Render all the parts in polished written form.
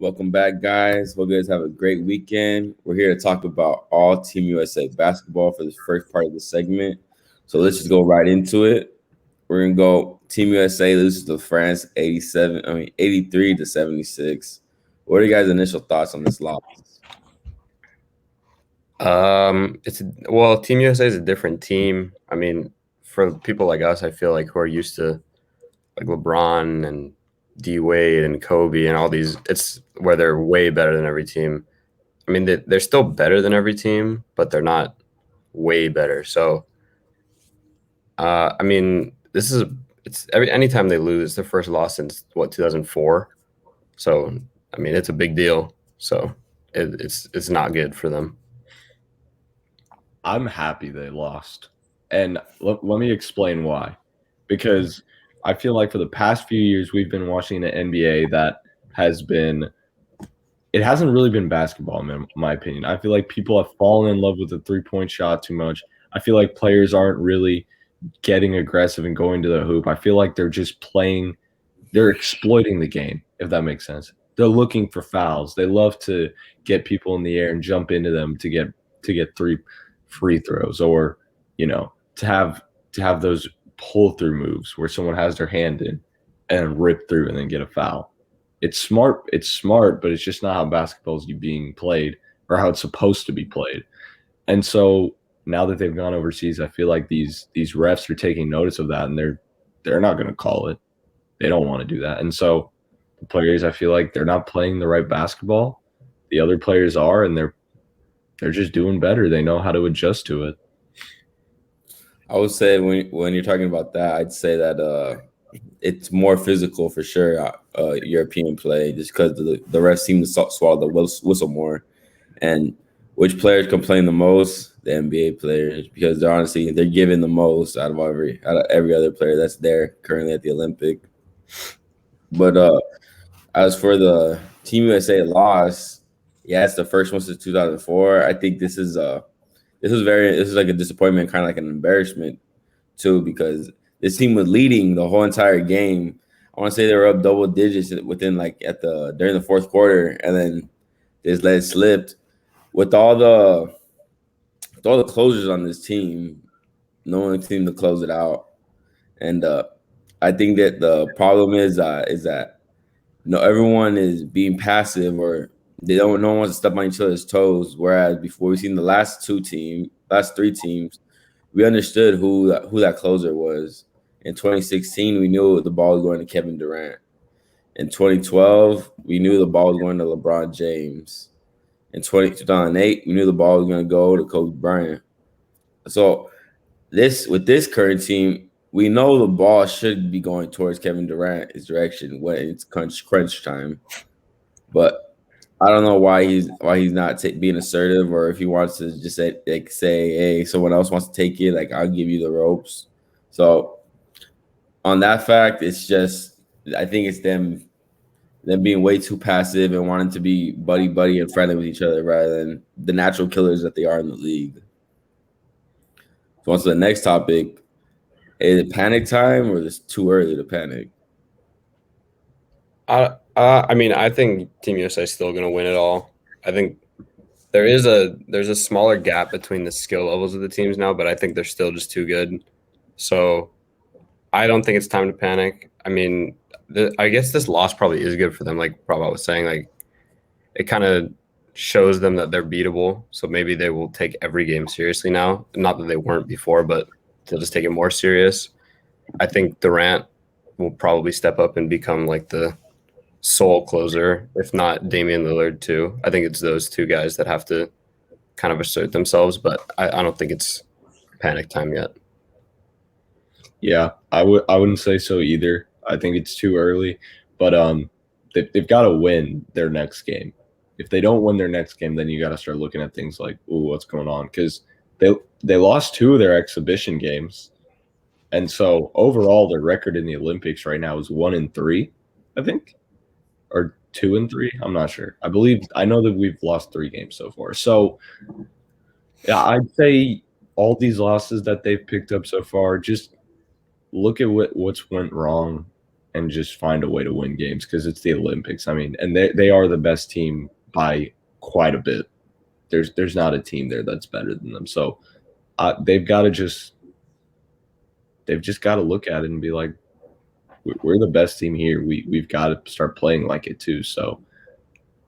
Welcome back, guys. Hope you guys have a great weekend. We're here to talk about all Team USA basketball for this first part of the segment. So let's just go right into it. We're gonna go Team USA loses to France 83 to 76. What are you guys' initial thoughts on this loss? Team USA is a different team. I mean, for people like us, I feel like who are used to like LeBron and D Wade and Kobe and all these, it's where they're way better than every team. I mean, they're still better than every team, but they're not way better. So, I mean, it's anytime they lose, it's their first loss since 2004. So, I mean, it's a big deal. So, it's not good for them. I'm happy they lost. And let me explain why. Because I feel like for the past few years, we've been watching an NBA that has been – it hasn't really been basketball, in my opinion. I feel like people have fallen in love with the three-point shot too much. I feel like players aren't really getting aggressive and going to the hoop. I feel like they're just playing – they're exploiting the game, if that makes sense. They're looking for fouls. They love to get people in the air and jump into them to get three free throws, or to have those pull through moves where someone has their hand in and rip through and then get a foul. It's smart, but it's just not how basketball is being played or how it's supposed to be played. And so now that they've gone overseas, I feel like these refs are taking notice of that, and they're not going to call it. They don't want to do that. And so the players, I feel like they're not playing the right basketball. The other players are, and they're just doing better. They know how to adjust to it. I would say when you're talking about that, I'd say that it's more physical for sure. European play, just because the refs seem to swallow the whistle more, and which players complain the most? The NBA players, because they're giving the most out of every other player that's there currently at the Olympic. But as for the Team USA loss, yeah, it's the first one since 2004. I think this is like a disappointment, kind of like an embarrassment too, because this team was leading the whole entire game. I want to say they were up double digits within during the fourth quarter, and then they just let it slip. With all the closures on this team, no one seemed to close it out, and I think that the problem is that everyone is being passive, or no one wants to step on each other's toes. Whereas before, we've seen the last three teams, we understood who that closer was. In 2016, we knew the ball was going to Kevin Durant. In 2012, we knew the ball was going to LeBron James. In 2008, we knew the ball was going to go to Kobe Bryant. So with this current team, we know the ball should be going towards Kevin Durant's direction when it's crunch time. But I don't know why he's not being assertive, or if he wants to just say, hey, someone else wants to take it, like, I'll give you the ropes. So on that fact, it's just, I think it's them being way too passive and wanting to be buddy and friendly with each other rather than the natural killers that they are in the league. So on to the next topic. Is it panic time, or is it too early to panic? I mean, I think Team USA is still going to win it all. I think there's a smaller gap between the skill levels of the teams now, but I think they're still just too good. So I don't think it's time to panic. I mean, I guess this loss probably is good for them. Like Prabhat was saying, like it kind of shows them that they're beatable. So maybe they will take every game seriously now. Not that they weren't before, but they'll just take it more serious. I think Durant will probably step up and become like the sole closer, if not Damian Lillard too. I think it's those two guys that have to kind of assert themselves, but I don't think it's panic time yet. Yeah, I wouldn't say so either. I think it's too early, but they've got to win their next game. If they don't win their next game, then you got to start looking at things like, ooh, what's going on? Because they lost two of their exhibition games, and so overall their record in the Olympics right now is 1-3, I think, or 2-3. I'm not sure. I know that we've lost 3 games so far. So yeah, I'd say all these losses that they've picked up so far, just look at what's went wrong and just find a way to win games because it's the Olympics. I mean, and they are the best team by quite a bit. There's not a team there that's better than them. So they've just got to look at it and be like, we're the best team here. We've got to start playing like it too. So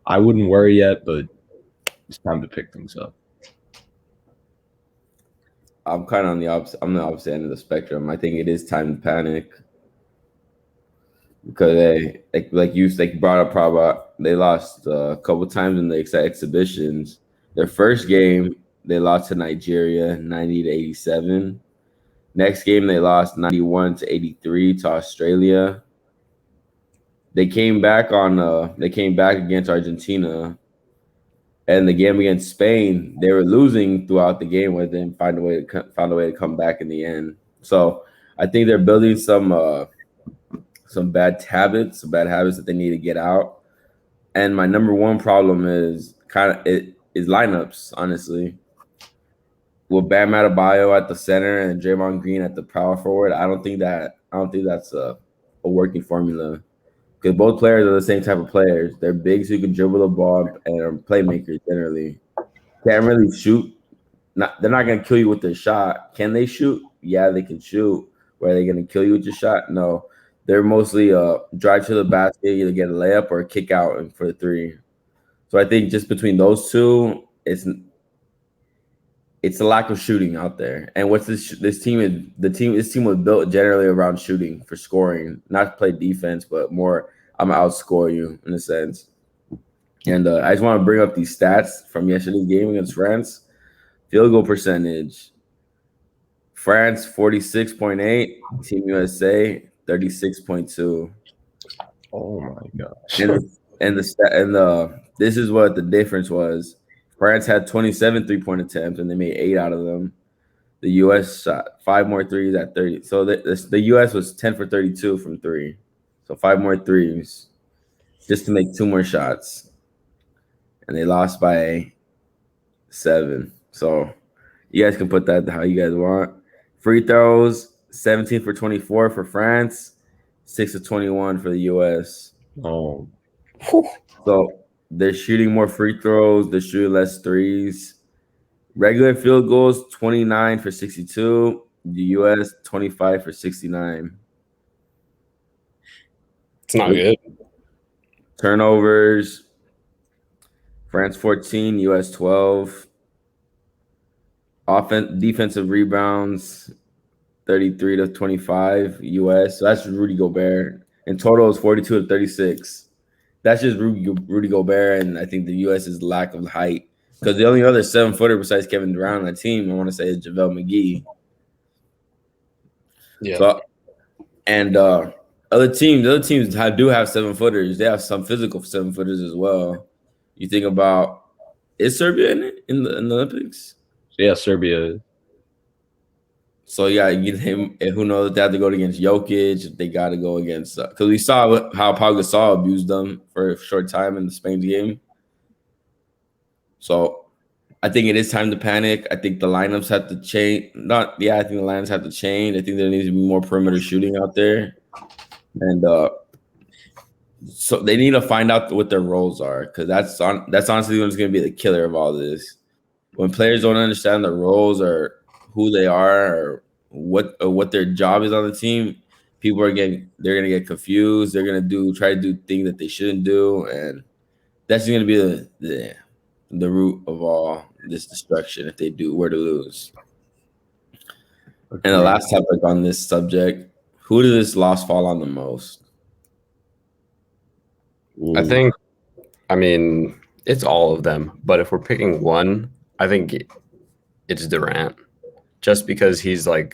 I wouldn't worry yet, but it's time to pick things up. I'm kind of on the opposite. I'm the opposite end of the spectrum. I think it is time to panic because like you brought up, probably they lost a couple times in the exhibitions. Their first game they lost to Nigeria 90-87. Next game they lost 91-83 to Australia. They came back against Argentina. And the game against Spain, they were losing throughout the game, but then found a way to come back in the end. So I think they're building some bad habits that they need to get out. And my number one problem is lineups, honestly. With Bam Adebayo at the center and Draymond Green at the power forward, I don't think that's a working formula. Because both players are the same type of players. They're big, so you can dribble the ball and are playmakers generally. Can't really shoot. They're not going to kill you with their shot. Can they shoot? Yeah, they can shoot. But are they going to kill you with your shot? No. They're mostly drive to the basket, either get a layup or a kick out for the three. So I think just between those two, it's a lack of shooting out there. And what's this team was built generally around shooting for scoring, not to play defense, but more I'm gonna outscore you in a sense. And I just want to bring up these stats from yesterday's game against France. Field goal percentage. France 46.8, Team USA 36.2. Oh my gosh. This is what the difference was. France had 27 3-point attempts, and they made 8 out of them. The U.S. shot 5 more threes at 30. So the U.S. was 10 for 32 from 3. So 5 more threes just to make 2 more shots. And they lost by 7. So you guys can put that how you guys want. Free throws, 17 for 24 for France, 6 of 21 for the U.S. Oh. So they're shooting more free throws. They're shooting less threes. Regular field goals, 29 for 62. The U.S., 25 for 69. It's not good. Turnovers, France 14, U.S. 12. Defensive rebounds, 33 to 25, U.S. So that's Rudy Gobert. In total, it's 42 to 36. That's just Rudy Gobert, and I think the U.S.'s lack of height. Because the only other 7-footer besides Kevin Durant on that team, I want to say, is JaVale McGee. Yeah. So, and other teams do have 7-footers. They have some physical 7-footers as well. You think about, is Serbia in it in the Olympics? Yeah, Serbia. So yeah, you get him. And who knows if they have to go against Jokic? They got to go against because we saw how Pau Gasol abused them for a short time in the Spain game. So I think it is time to panic. I think the lineups have to change. I think the lineups have to change. I think there needs to be more perimeter shooting out there, and so they need to find out what their roles are because that's honestly what's going to be the killer of all this. When players don't understand their roles or who they are or what their job is on the team, they're gonna get confused. They're gonna try to do things that they shouldn't do, and that's gonna be the root of all this destruction if they were to lose. Okay. And the last topic on this subject: who does this loss fall on the most? Ooh. I mean, it's all of them. But if we're picking one, I think it's Durant. Just because he's the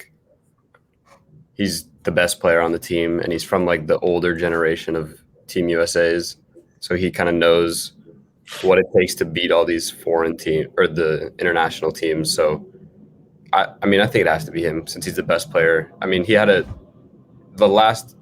best player on the team and he's from like the older generation of Team USA's. So he kind of knows what it takes to beat all these foreign team or the international teams. So I mean, I think it has to be him since he's the best player. I mean, he had the last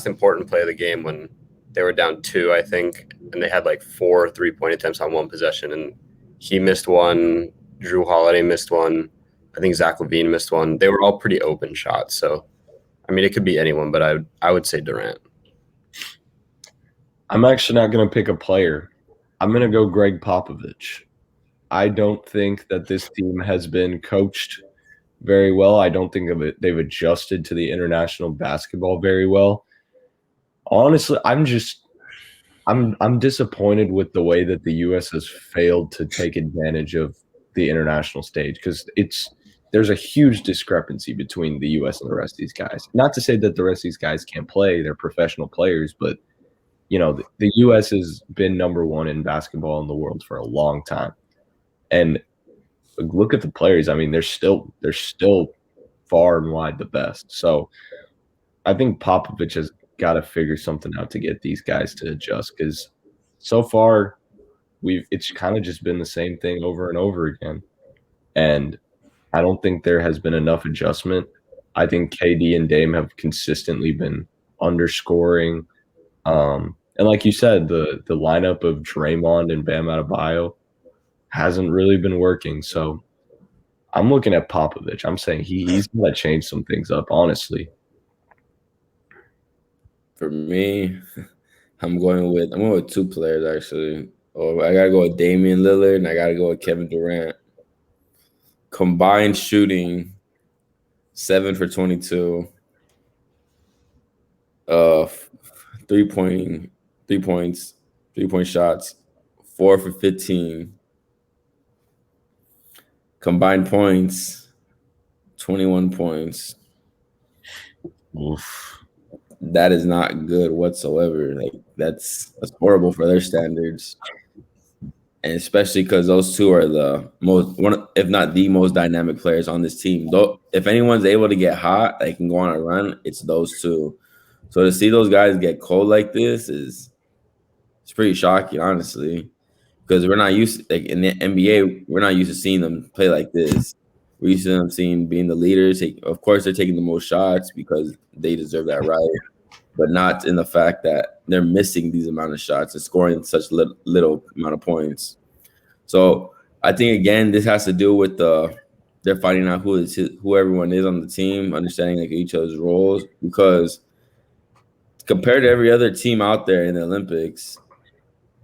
important play of the game when they were down 2, I think, and they had like 4 3-point attempts on one possession, and he missed one. Drew Holiday missed one. I think Zach LaVine missed one. They were all pretty open shots. So, I mean, it could be anyone, but I would say Durant. I'm actually not going to pick a player. I'm going to go Greg Popovich. I don't think that this team has been coached very well. I don't think they've adjusted to the international basketball very well. Honestly, I'm disappointed with the way that the U.S. has failed to take advantage of the international stage because there's a huge discrepancy between the U.S. and the rest of these guys. Not to say that the rest of these guys can't play; they're professional players, but the U.S. has been number one in basketball in the world for a long time, and look at the players. I mean, they're still far and wide the best. So I think Popovich has got to figure something out to get these guys to adjust because so far it's kind of just been the same thing over and over again. And I don't think there has been enough adjustment. I think KD and Dame have consistently been underscoring. And like you said, the lineup of Draymond and Bam Adebayo hasn't really been working. So I'm looking at Popovich. I'm saying he's going to change some things up, honestly. For me, I'm going with two players actually. Oh, I gotta go with Damian Lillard and I gotta go with Kevin Durant. Combined shooting 7 for 22. 3 points, 3-point shots, 4 for 15. Combined points, 21 points. Oof. That is not good whatsoever. Like that's horrible for their standards. And especially because those two are the most, if not the most dynamic players on this team. Though, if anyone's able to get hot, they can go on a run. It's those two. So to see those guys get cold like this it's pretty shocking, honestly, because we're not used to, like in the NBA, we're not used to seeing them play like this. We're used to them being the leaders. Of course, they're taking the most shots because they deserve that right, but not in the fact that they're missing these amount of shots and scoring such little amount of points. So I think again, this has to do with they're finding out who everyone is on the team, understanding like each other's roles. Because compared to every other team out there in the Olympics,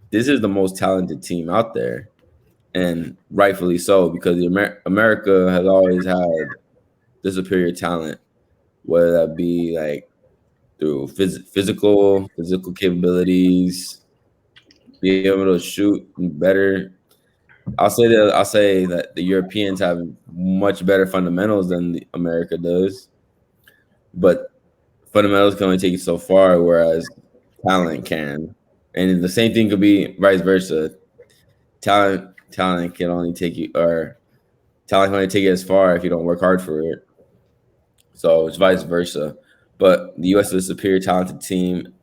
this is the most talented team out there, and rightfully so because America has always had the superior talent, whether that be like through physical capabilities, be able to shoot better. I'll say that the Europeans have much better fundamentals than America does, but fundamentals can only take you so far, whereas talent can. And the same thing could be vice versa. Talent can only take you, or talent can only take you as far if you don't work hard for it. So it's vice versa. But the U.S. is a superior talented team.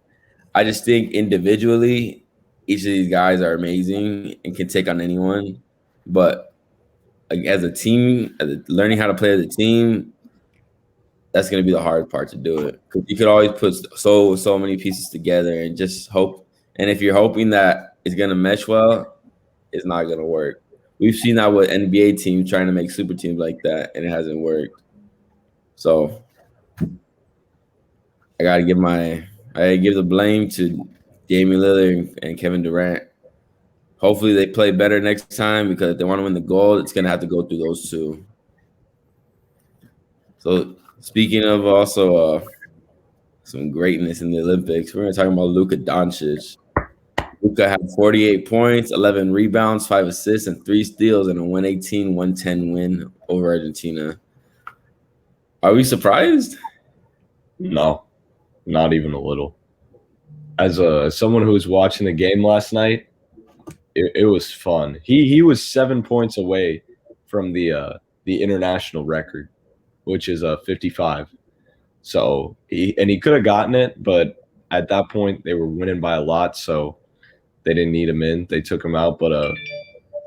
I just think individually, each of these guys are amazing and can take on anyone. But like, as a team, learning how to play as a team, that's going to be the hard part to do it. Because you could always put so many pieces together and just hope. And if you're hoping that it's going to mesh well, it's not going to work. We've seen that with NBA teams trying to make super teams like that, and it hasn't worked. So I gotta give the blame to Damian Lillard and Kevin Durant. Hopefully they play better next time because if they want to win the gold, it's gonna have to go through those two. So speaking of also some greatness in the Olympics, we're gonna talk about Luka Doncic. Luka had 48 points, 11 rebounds, 5 assists, and 3 steals in a 118-110 win over Argentina. Are we surprised? No, not even a little. As someone who was watching the game last night, it was fun. He was 7 points away from the international record, which is 55. So he could have gotten it, but at that point they were winning by a lot, so they didn't need him in. They took him out, but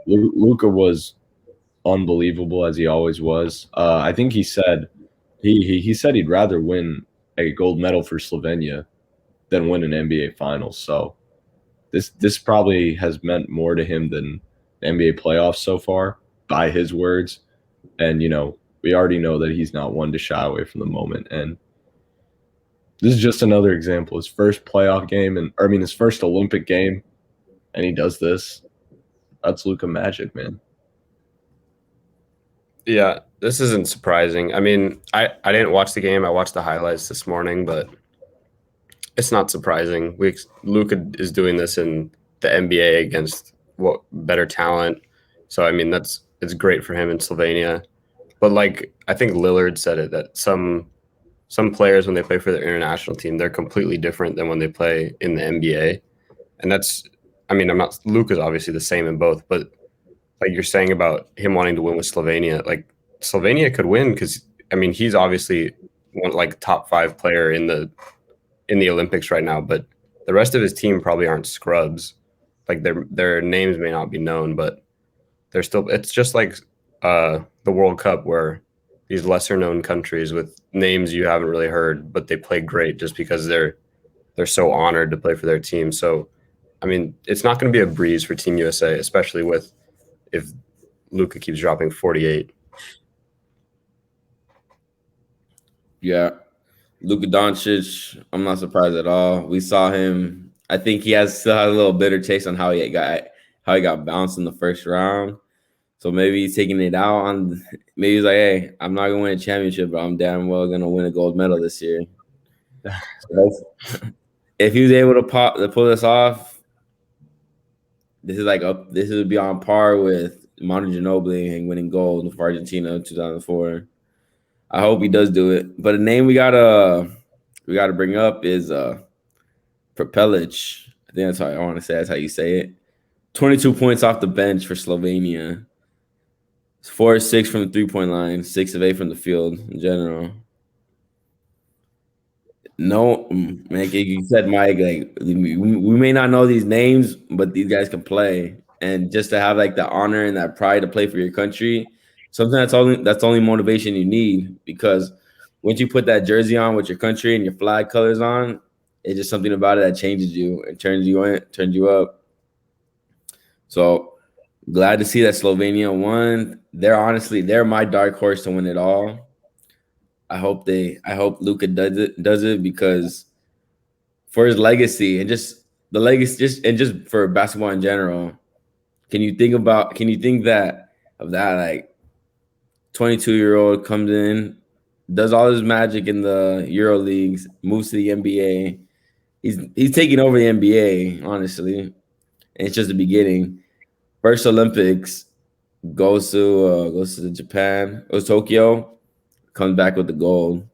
Luka was unbelievable as he always was. I think he said he said he'd rather win a gold medal for Slovenia than win an NBA Finals. So this probably has meant more to him than the NBA playoffs so far, by his words. And we already know that he's not one to shy away from the moment. And This is just another example. His first playoff game, his first Olympic game, and he does this. That's Luka magic, man. Yeah, this isn't surprising. I mean, I didn't watch the game. I watched the highlights this morning, but it's not surprising. Luka is doing this in the NBA against what better talent. So I mean, it's great for him in Slovenia. But like I think Lillard said it that some players when they play for their international team, they're completely different than when they play in the NBA. And I'm not Luka's obviously the same in both, but like you're saying about him wanting to win with Slovenia, like Slovenia could win because I mean he's obviously one like top 5 player in the Olympics right now, but the rest of his team probably aren't scrubs. Like their names may not be known, but they're still. It's just like the World Cup where these lesser known countries with names you haven't really heard, but they play great just because they're so honored to play for their team. So, I mean, it's not going to be a breeze for Team USA, especially with if Luka keeps dropping 48. Yeah. Luka Doncic, I'm not surprised at all. We saw him. I think he still has a little bitter taste on how he got bounced in the first round. So maybe he's taking it out on. Maybe he's like, "Hey, I'm not gonna win a championship, but I'm damn well gonna win a gold medal this year." So if he was able to pull this off, this would be on par with Manu Ginobili and winning gold for Argentina in 2004. I hope he does do it. But a name we gotta bring up is Prepelic. I think that's how I want to say. That's how you say it. 22 points off the bench for Slovenia. 4 of 6 from the 3-point line, 6 of 8 from the field in general. No, man, you said Mike. Like we may not know these names, but these guys can play, and just to have like the honor and that pride to play for your country, something that's the only motivation you need. Because once you put that jersey on with your country and your flag colors on, it's just something about it that changes you and turns you up. So glad to see that Slovenia won. They're my dark horse to win it all. I hope Luka does it because for his legacy and just the legacy and just for basketball in general. Can you think that like 22-year-old comes in, does all his magic in the Euro leagues, moves to the NBA. He's taking over the NBA, honestly. And it's just the beginning. First Olympics, goes to Japan, goes to Tokyo, comes back with the gold.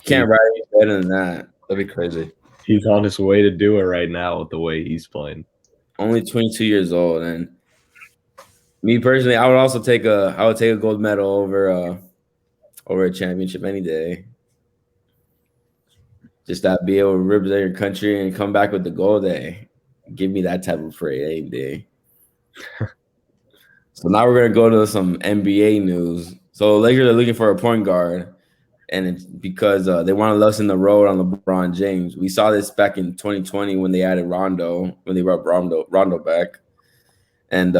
Can't write any better than that. That'd be crazy. He's on his way to do it right now with the way he's playing. Only 22 years old, and me personally, I would also take a gold medal over a championship any day. Just that be able to represent your country and come back with the gold day. Give me that type of parade any day. So now we're gonna go to some NBA news. So Lakers are looking for a point guard, and it's because they want to lessen the road on LeBron James. We saw this back in 2020 when they added Rondo, when they brought Rondo back, and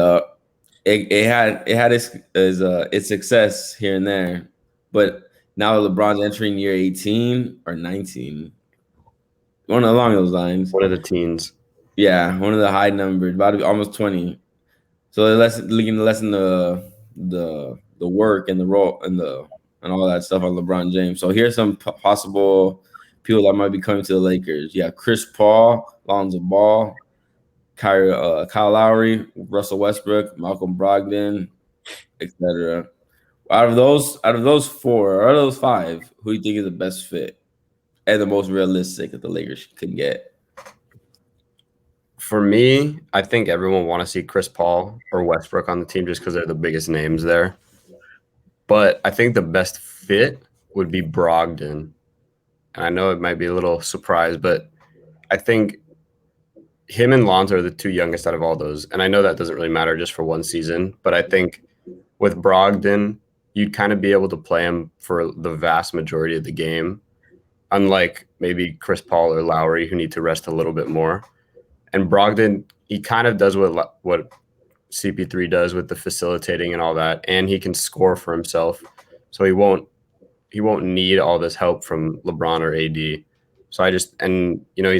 it had its success here and there, but now LeBron's entering year 18 or 19, one along those lines. One of the teens. Yeah, one of the high numbers, about to be almost 20. So they're looking to lessen the work and the role and all that stuff on LeBron James. So here's some possible people that might be coming to the Lakers. Yeah, Chris Paul, Lonzo Ball, Kyle Lowry, Russell Westbrook, Malcolm Brogdon, etc. Out of those 4 or out of those 5, who do you think is the best fit and the most realistic that the Lakers can get? For me, I think everyone want to see Chris Paul or Westbrook on the team just because they're the biggest names there. But I think the best fit would be Brogdon. And I know it might be a little surprise, but I think him and Lonzo are the 2 youngest out of all those. And I know that doesn't really matter just for one season, but I think with Brogdon, you'd kind of be able to play him for the vast majority of the game, unlike maybe Chris Paul or Lowry, who need to rest a little bit more. And Brogdon, he kind of does what CP3 does with the facilitating and all that, and he can score for himself. So he won't won't need all this help from LeBron or AD. So he's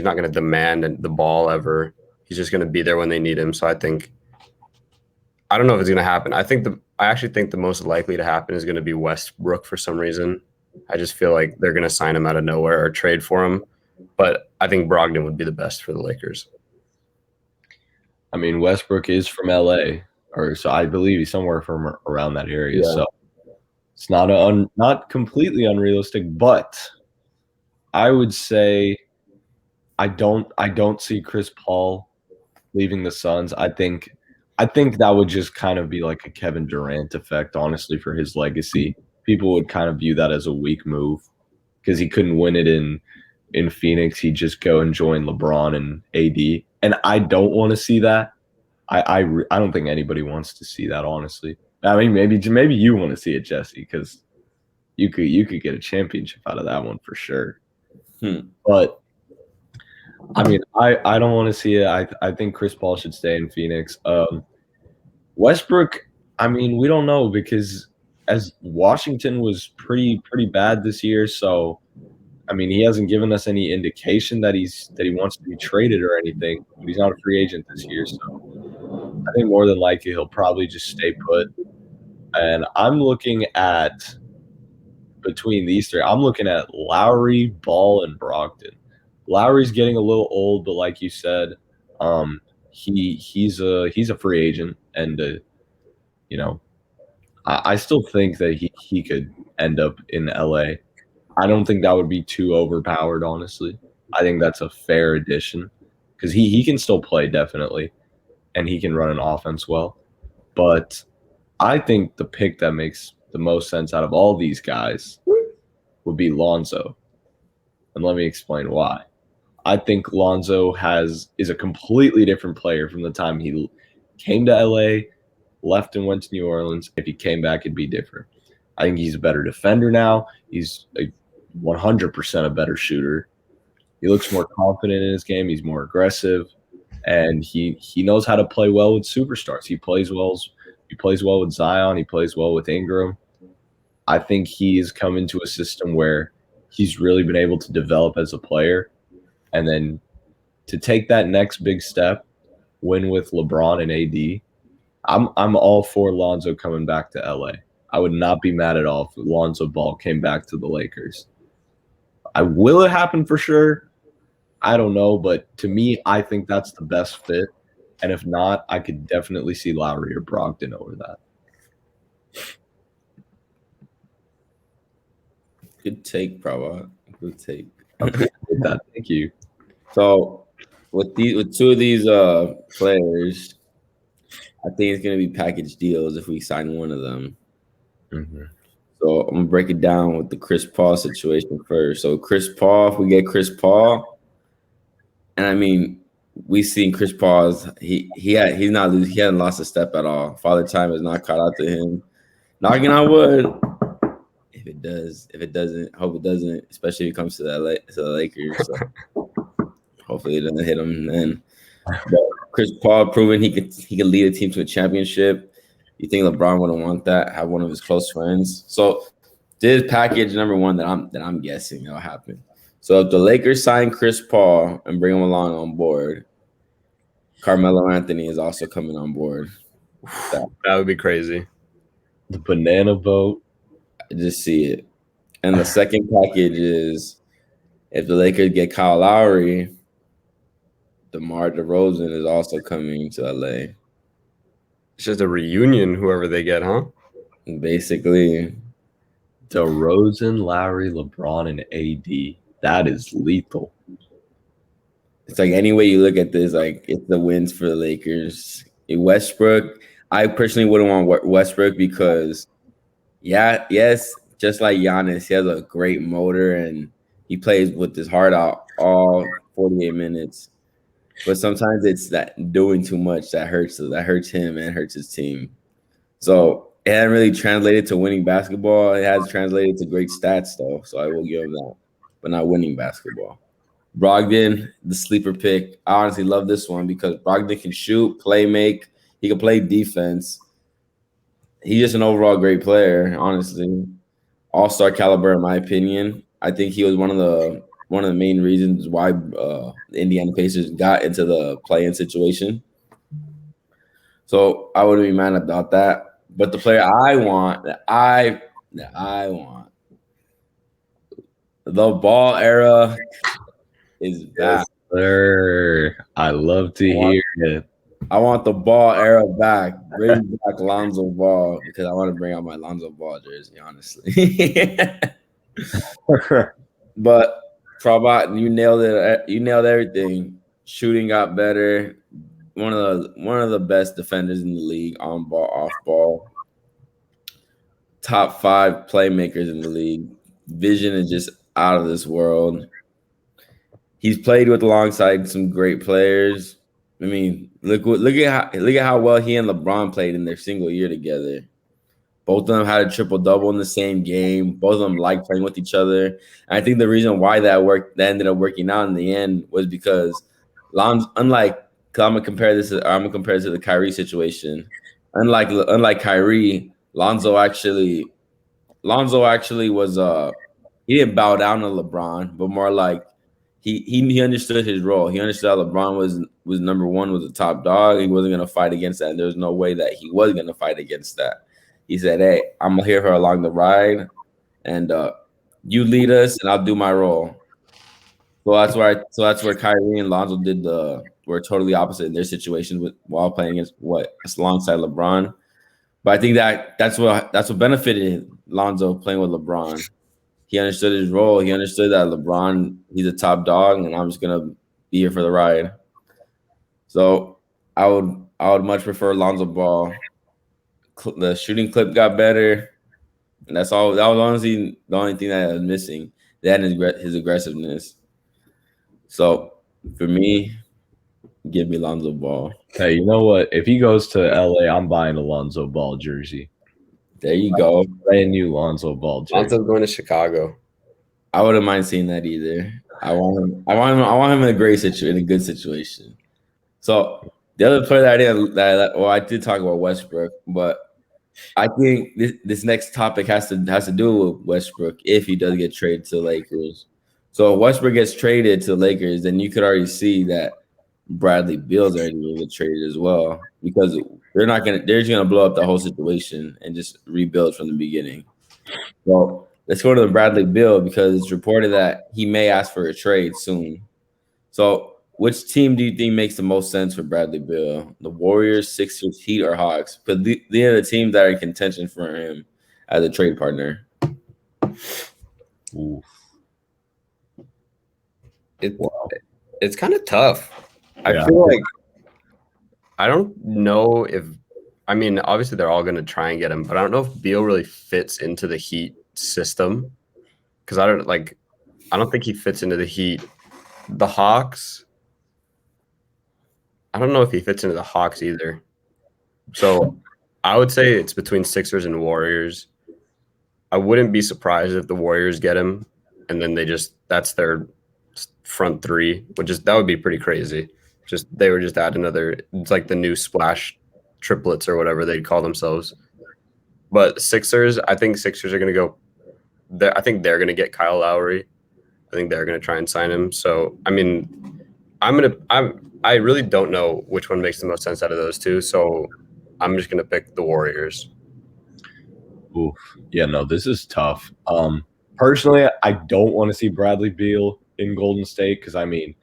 not going to demand the ball ever. He's just going to be there when they need him. So I don't know if it's going to happen. I actually think the most likely to happen is going to be Westbrook for some reason. I just feel like they're going to sign him out of nowhere or trade for him. But I think Brogdon would be the best for the Lakers. I mean, Westbrook is from LA, so I believe he's somewhere from around that area. Yeah. So it's not completely unrealistic, but I would say I don't see Chris Paul leaving the Suns. I think that would just kind of be like a Kevin Durant effect, honestly, for his legacy. People would kind of view that as a weak move because he couldn't win it in Phoenix. He'd just go and join LeBron and AD. And I don't want to see that. I don't think anybody wants to see that, honestly. I mean, maybe you want to see it, Jesse, because you could get a championship out of that one for sure. But I mean, I don't want to see it. I think Chris Paul should stay in Phoenix. Westbrook, I mean, we don't know because as Washington was pretty bad this year, so I mean, he hasn't given us any indication that he wants to be traded or anything. But he's not a free agent this year, so I think more than likely he'll probably just stay put. And I'm looking at between these three, I'm looking at Lowry, Ball, and Brogdon. Lowry's getting a little old, but like you said, he's a free agent, and I still think that he could end up in LA. I don't think that would be too overpowered, honestly. I think that's a fair addition because he can still play, definitely, and he can run an offense well. But I think the pick that makes the most sense out of all these guys would be Lonzo. And let me explain why. I think Lonzo is a completely different player from the time he came to LA, left and went to New Orleans. If he came back, it'd be different. I think he's a better defender now. He's 100% a better shooter. He looks more confident in his game. He's more aggressive, and he knows how to play well with superstars. He plays well with Zion. He plays well with Ingram. I think he's come into a system where he's really been able to develop as a player, and then to take that next big step, win with LeBron and AD. I'm all for Lonzo coming back to LA. I would not be mad at all if Lonzo Ball came back to the Lakers. Will it happen for sure? I don't know, but to me, I think that's the best fit. And if not, I could definitely see Lowry or Brogdon over that. Good take, Prabhat. Good take. Okay, that. Thank you. So with two of these players, I think it's going to be package deals if we sign one of them. Mm-hmm. So I'm going to break it down with the Chris Paul situation first. So Chris Paul, if we get Chris Paul, and I mean, we've seen Chris Paul's he hasn't lost a step at all. Father Time has not caught out to him. Knocking on wood. If it doesn't, hope it doesn't, especially if it comes to the Lakers. So hopefully it doesn't hit him then. But Chris Paul proving he can lead a team to a championship. You think LeBron wouldn't want that? Have one of his close friends. So this package number one that I'm guessing will happen. So if the Lakers sign Chris Paul and bring him along on board, Carmelo Anthony is also coming on board. That would be crazy. The banana boat. I just see it. And the second package is if the Lakers get Kyle Lowry, DeMar DeRozan is also coming to LA. It's just a reunion, whoever they get, huh? Basically. DeRozan, Lowry, LeBron, and AD. That is lethal. It's like any way you look at this, like it's the wins for the Lakers. Westbrook, I personally wouldn't want Westbrook because, yes, just like Giannis, he has a great motor and he plays with his heart out all 48 minutes. But sometimes it's that doing too much that hurts him and hurts his team. So it hasn't really translated to winning basketball. It has translated to great stats, though. So I will give him that, but not winning basketball. Brogdon, the sleeper pick. I honestly love this one because Brogdon can shoot, play, make. He can play defense. He's just an overall great player, honestly. all-star caliber in my opinion. I think he was one of the main reasons why the Indiana Pacers got into the play-in situation. So I wouldn't be mad about that. But the player I want, the Ball era is back. Yes, sir. I love to hear it. I want the Ball era back. Bring back Lonzo Ball because I want to bring out my Lonzo Ball jersey, honestly. But Trabot, you nailed it. You nailed everything. Shooting got better. One of the best defenders in the league, on ball, off ball. Top 5 playmakers in the league. Vision is just out of this world. He's played with alongside some great players. I mean, look at how well he and LeBron played in their single year together. Both of them had a triple-double in the same game. Both of them liked playing with each other. And I think the reason why that ended up working out in the end was because I'm gonna compare this to the Kyrie situation. Unlike Kyrie, Lonzo actually was he didn't bow down to LeBron, but more like he understood his role. He understood how LeBron was number one, was the top dog. He wasn't gonna fight against that. And there was no way that he was gonna fight against that. He said, "Hey, I'm here for along the ride, and you lead us, and I'll do my role." So that's where Kyrie and Lonzo were totally opposite in their situations while playing alongside LeBron. But I think that's what benefited Lonzo playing with LeBron. He understood his role. He understood that LeBron, he's a top dog, and I'm just gonna be here for the ride. So I would much prefer Lonzo Ball. The shooting clip got better, and that's all. That was honestly the only thing that was missing. That and his aggressiveness. So for me, give me Lonzo Ball. Hey, you know what? If he goes to LA, I'm buying a Lonzo Ball jersey. There you go. Brand new Lonzo Ball jersey. Lonzo's going to Chicago. I wouldn't mind seeing that either. I want him in a good situation. So the other player I did talk about Westbrook, but I think this next topic has to do with Westbrook if he does get traded to the Lakers. So if Westbrook gets traded to the Lakers, then you could already see that Bradley Beal's already going to get traded as well, because they're just gonna blow up the whole situation and just rebuild from the beginning. Well, let's go to the Bradley Beal, because it's reported that he may ask for a trade soon. So which team do you think makes the most sense for Bradley Beal? The Warriors, Sixers, Heat, or Hawks? But these are the teams that are in contention for him as a trade partner. Oof. It's kind of tough. Yeah. I feel like I don't know if – I mean, obviously they're all going to try and get him, but I don't know if Beal really fits into the Heat system, because I don't think he fits into the Heat. The Hawks – I don't know if he fits into the Hawks either. So I would say it's between Sixers and Warriors. I wouldn't be surprised if the Warriors get him, and then that's their front three, that would be pretty crazy. They would just add another, it's like the new Splash triplets or whatever they'd call themselves. But Sixers, I think Sixers are going to go, I think they're going to get Kyle Lowry. I think they're going to try and sign him. So, I mean, I really don't know which one makes the most sense out of those two. So I'm just going to pick the Warriors. Oof. Yeah, no, this is tough. Personally, I don't want to see Bradley Beal in Golden State, because, I mean,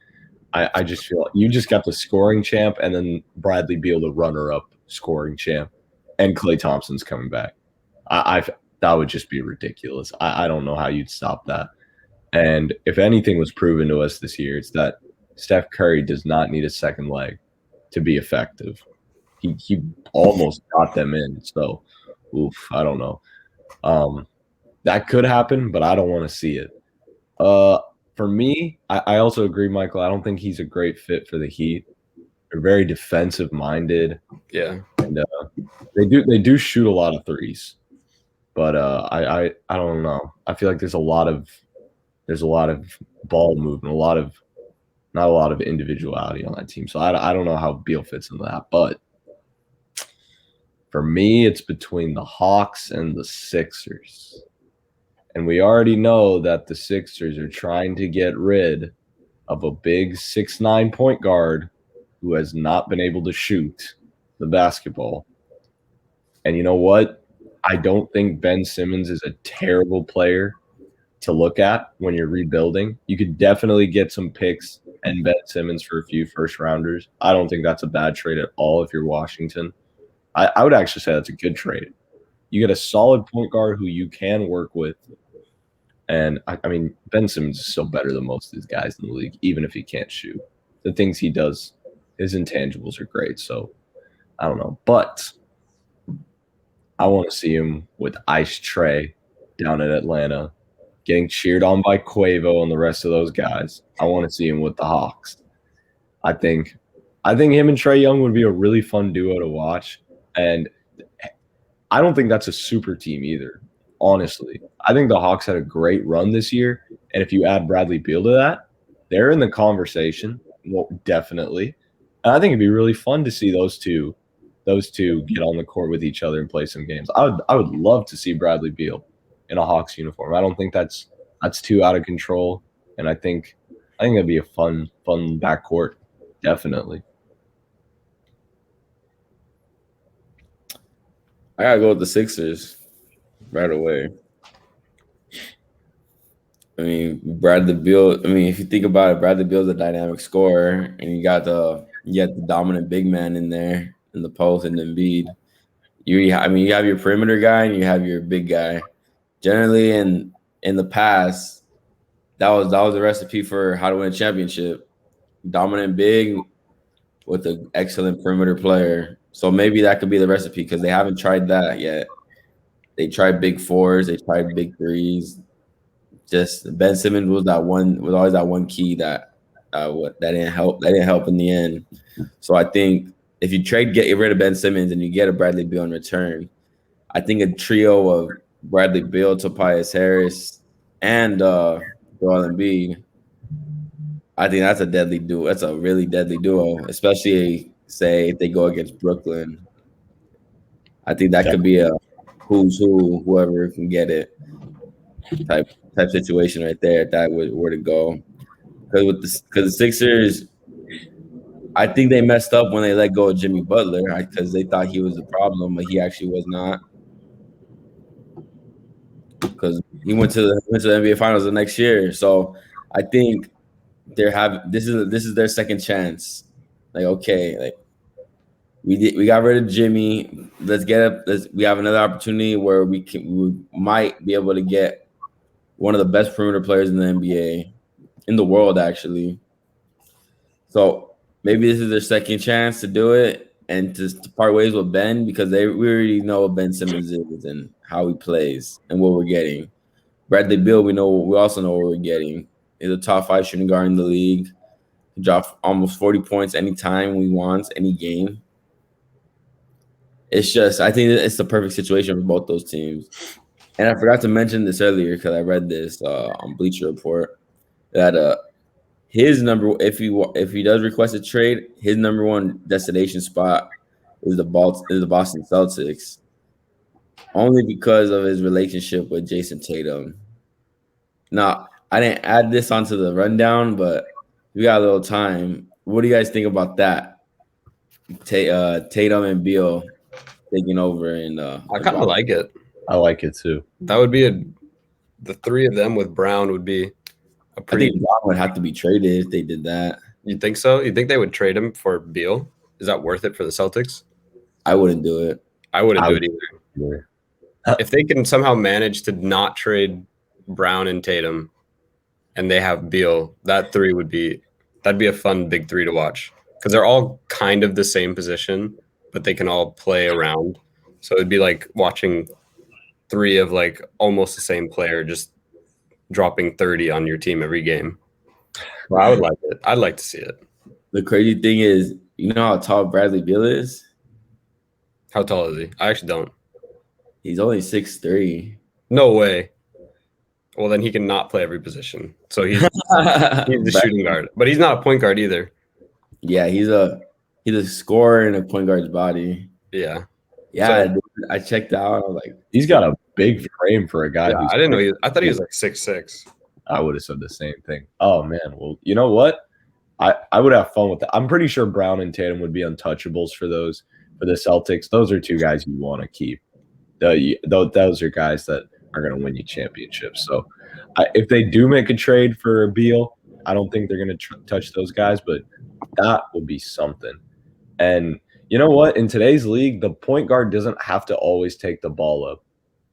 I just feel like you just got the scoring champ, and then Bradley Beal, the runner-up scoring champ, and Klay Thompson's coming back. That would just be ridiculous. I don't know how you'd stop that. And if anything was proven to us this year, it's that Steph Curry does not need a second leg to be effective. He almost got them in. So, oof, I don't know. That could happen, but I don't want to see it. For me, I also agree, Michael. I don't think he's a great fit for the Heat. They're very defensive minded. Yeah, and they do shoot a lot of threes, but I don't know. I feel like there's a lot of ball movement, not a lot of individuality on that team. So I don't know how Beal fits into that. But for me, it's between the Hawks and the Sixers. And we already know that the Sixers are trying to get rid of a big 6'9" point guard who has not been able to shoot the basketball. And you know what? I don't think Ben Simmons is a terrible player to look at when you're rebuilding. You could definitely get some picks and Ben Simmons for a few first rounders. I don't think that's a bad trade at all if you're Washington. I would actually say that's a good trade. You get a solid point guard who you can work with. And I mean, Ben Simmons is still better than most of these guys in the league, even if he can't shoot. The things he does, his intangibles are great. So I don't know. But I want to see him with Ice Trey down in Atlanta, getting cheered on by Quavo and the rest of those guys. I want to see him with the Hawks. I think him and Trae Young would be a really fun duo to watch. And I don't think that's a super team either, honestly. I think the Hawks had a great run this year. And if you add Bradley Beal to that, they're in the conversation. Well, definitely. And I think it'd be really fun to see those two get on the court with each other and play some games. I would love to see Bradley Beal in a Hawks uniform. I don't think that's too out of control. And I think that'd be a fun backcourt, definitely. I gotta go with the Sixers right away. I mean, Bradley Beal. I mean, if you think about it, Bradley Beal's a dynamic scorer, and you got the dominant big man in there in the post and Embiid. You have your perimeter guy and you have your big guy. Generally, in the past, that was the recipe for how to win a championship. Dominant big with an excellent perimeter player. So maybe that could be the recipe because they haven't tried that yet. They tried big fours, they tried big threes. Just Ben Simmons was always that one key that didn't help. That didn't help in the end. So I think if you get rid of Ben Simmons and you get a Bradley Beal in return, I think a trio of Bradley Beal, Tobias Harris, and Joel Embiid, I think that's a deadly duo. That's a really deadly duo, especially say if they go against Brooklyn. I think that could be a who's who, whoever can get it type situation right there. If that were to go, because the Sixers, I think they messed up when they let go of Jimmy Butler because they thought he was the problem, but he actually was not. Because he went to the NBA Finals the next year, so I think this is their second chance. Like, okay, like we got rid of Jimmy. We have another opportunity where we might be able to get one of the best perimeter players in the NBA, in the world actually. So maybe this is their second chance to do it and to part ways with Ben because we already know what Ben Simmons is and how he plays and what we're getting. Bradley Beal, we also know what we're getting. He's a top 5 shooting guard in the league. He drops almost 40 points anytime he wants, any game. It's just, I think it's the perfect situation for both those teams. And I forgot to mention this earlier because I read this on Bleacher Report that his if he does request a trade, his number one destination spot is the Boston Celtics, only because of his relationship with Jason Tatum. Now, I didn't add this onto the rundown, but we got a little time. What do you guys think about that? Tatum and Beal taking over, and I kind of like it. I like it too. That would be the three of them with Brown would be a pretty. I think Brown would have to be traded if they did that. You think so? You think they would trade him for Beal? Is that worth it for the Celtics? I wouldn't do it. I wouldn't do it either. If they can somehow manage to not trade Brown and Tatum, and they have Beal, that'd be a fun big three to watch because they're all kind of the same position, but they can all play around. So it'd be like watching three of like almost the same player just dropping 30 on your team every game. Well, I would like it. I'd like to see it. The crazy thing is, you know how tall Bradley Beal is? How tall is he? I actually don't. He's only 6'3". No way. Well, then he can not play every position. So he's the shooting guard, but he's not a point guard either. Yeah, he's a scorer in a point guard's body. Yeah. Yeah, so, I checked out. I was like, he's got a big frame for a guy. Yeah, who's I didn't know. I thought he was like 6'6". I would have said the same thing. Oh man, well, you know what? I would have fun with that. I'm pretty sure Brown and Tatum would be untouchables for the Celtics. Those are two guys you want to keep. Those are guys that are going to win you championships. So if they do make a trade for Beal, I don't think they're going to touch those guys, but that would be something. And you know what? In today's league, the point guard doesn't have to always take the ball up.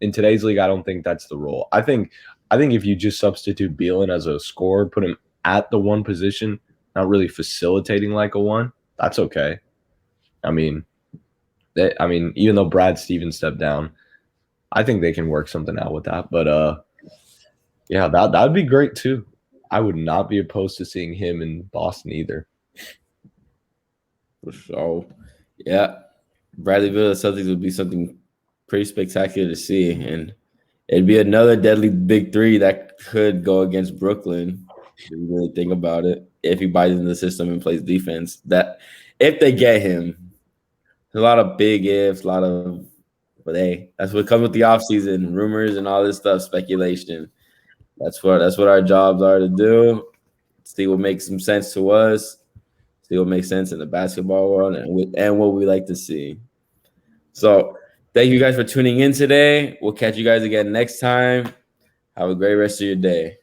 In today's league, I don't think that's the role. I think if you just substitute Beal in as a scorer, put him at the one position, not really facilitating like a one, that's okay. I mean, even though Brad Stevens stepped down, I think they can work something out with that. But yeah, that'd be great too. I would not be opposed to seeing him in Boston either. For sure. Yeah. Bradley Beal and Celtics would be something pretty spectacular to see. And it'd be another deadly big three that could go against Brooklyn. If you really think about it. If he buys into the system and plays defense. That if they get him, there's a lot of big ifs, but hey, that's what comes with the offseason, rumors and all this stuff, speculation. That's what our jobs are to do. See what makes some sense to us. See what makes sense in the basketball world and what we like to see. So thank you guys for tuning in today. We'll catch you guys again next time. Have a great rest of your day.